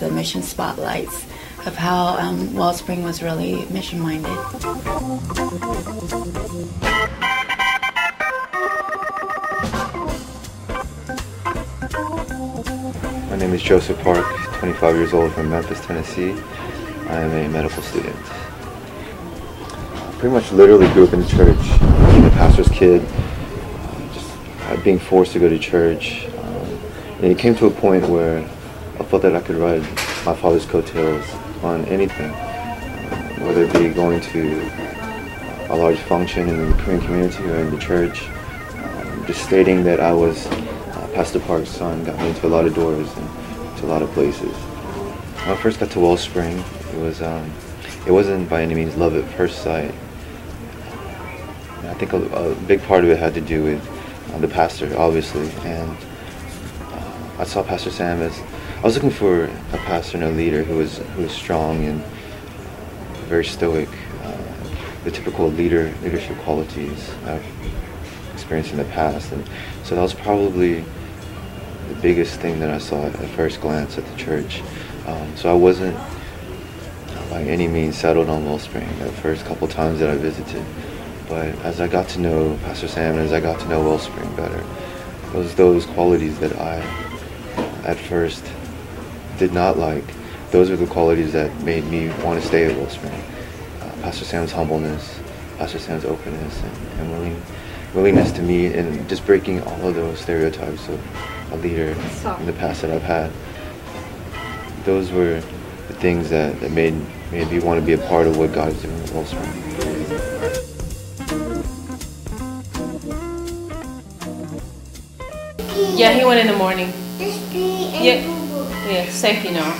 the mission spotlights of how Wellspring was really mission-minded. My name is Joseph Park, 25 years old, from Memphis, Tennessee. I am a medical student. Pretty much literally grew up in the church, being a pastor's kid, just being forced to go to church. And it came to a point where I felt that I could ride my father's coattails on anything, whether it be going to a large function in the Korean community or in the church. Just stating that I was Pastor Park's son got me into a lot of doors and to a lot of places. When I first got to Wellspring, it wasn't by any means love at first sight. I think a big part of it had to do with the pastor, obviously, and I saw Pastor Sam as I was looking for a pastor and a leader who was strong and very stoic, the typical leadership qualities I've experienced in the past, and so that was probably the biggest thing that I saw at first glance at the church. So I wasn't by any means settled on Wellspring the first couple times that I visited. But as I got to know Pastor Sam and as I got to know Wellspring better, it was those qualities that I at first did not like. Those are the qualities that made me want to stay at Wellspring. Pastor Sam's humbleness, Pastor Sam's openness, and willingness to meet, and just breaking all of those stereotypes of a leader in the past that I've had. Those were the things that made me want to be a part of what God is doing at Wellspring. Yeah, he went in the morning. Yeah, thank you, Noah.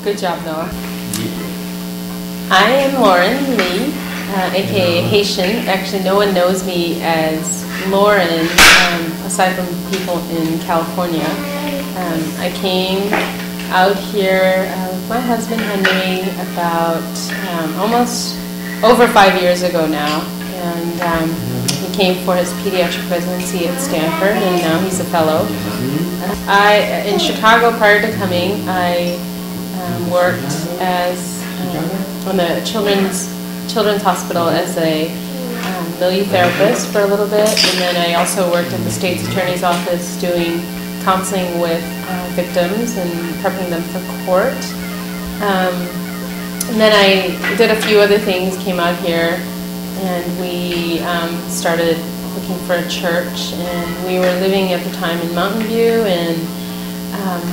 Good job, Noah. I am Lauren Lee, aka Haitian. Actually, no one knows me as Lauren, aside from people in California. I came out here with my husband Henry about almost over 5 years ago now, and he came for his pediatric residency at Stanford, and now he's a fellow. In Chicago, prior to coming, I worked as on the children's hospital as a milieu therapist for a little bit, and then I also worked at the state's attorney's office doing counseling with victims and prepping them for court. And then I did a few other things, came out here, and we started looking for a church, and we were living at the time in Mountain View, and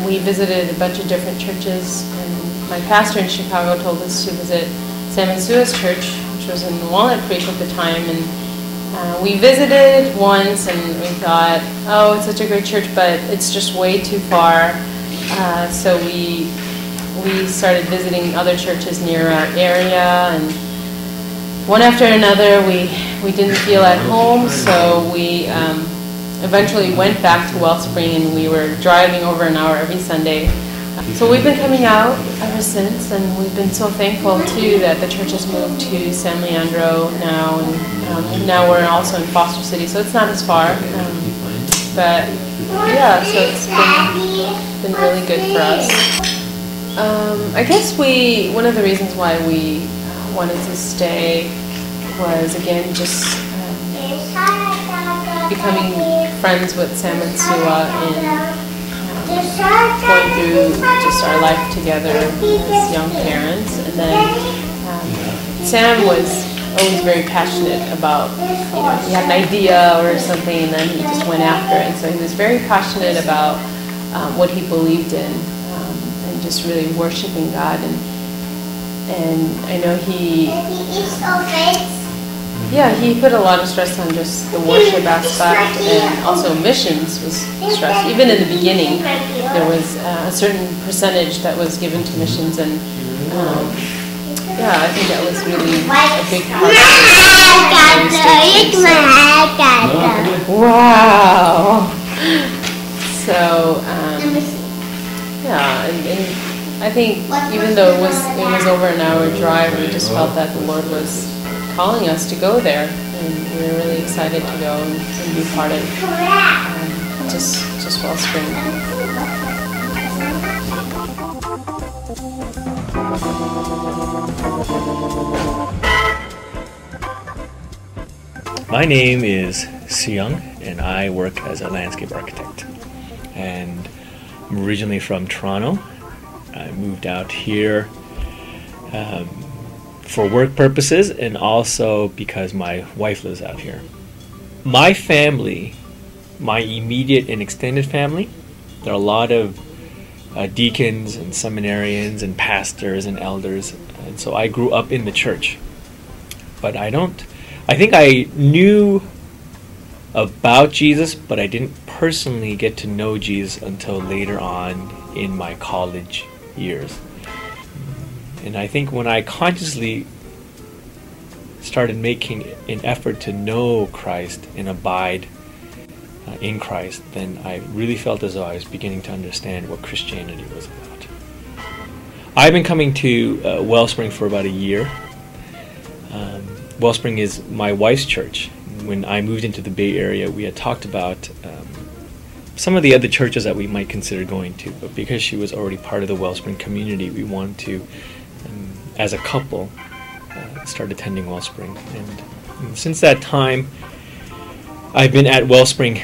we visited a bunch of different churches, and my pastor in Chicago told us to visit Sam and Sua's church, which was in Walnut Creek at the time, and we visited once, and we thought, oh, it's such a great church, but it's just way too far, so we started visiting other churches near our area, and one after another we didn't feel at home, so we eventually went back to Wellspring, and we were driving over an hour every Sunday. So we've been coming out ever since, and we've been so thankful too that the church has moved to San Leandro now, and now we're also in Foster City, so it's not as far. But yeah, so it's been really good for us. I guess one of the reasons why we wanted to stay was, again, just becoming friends with Sam and Sua and going through just our life together as young parents. And then Sam was always very passionate about, he had an idea or something, and then he just went after it. And so he was very passionate about what he believed in, and just really worshiping God. And I know he put a lot of stress on just the worship aspect, and also missions was stressed. Even in the beginning, there was a certain percentage that was given to missions, and I think that was really a big part of it. Wow! So, and I think even though it was over an hour drive, we just felt that the Lord was calling us to go there, and we were really excited to go and be part of just Wellspring. My name is Suyung, and I work as a landscape architect. And I'm originally from Toronto. I moved out here for work purposes and also because my wife lives out here. My family, my immediate and extended family, there are a lot of deacons and seminarians and pastors and elders, and so I grew up in the church. But I think I knew about Jesus, but I didn't personally get to know Jesus until later on in my college years. And I think when I consciously started making an effort to know Christ and abide in Christ, then I really felt as though I was beginning to understand what Christianity was about. I've been coming to Wellspring for about a year. Wellspring is my wife's church. When I moved into the Bay Area, we had talked about some of the other churches that we might consider going to, but because she was already part of the Wellspring community, we wanted to, as a couple, start attending Wellspring. And since that time, I've been at Wellspring.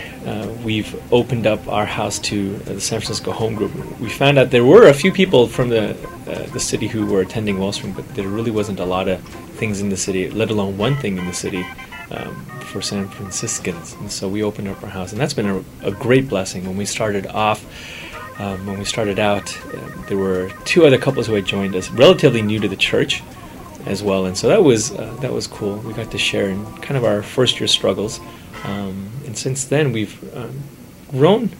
We've opened up our house to the San Francisco home group. We found out there were a few people from the city who were attending Wellspring, but there really wasn't a lot of things in the city, let alone one thing in the city for San Franciscans. And so we opened up our house, and that's been a great blessing. When we started out, there were two other couples who had joined us, relatively new to the church as well, and so that was cool. We got to share in kind of our first year struggles, and since then we've grown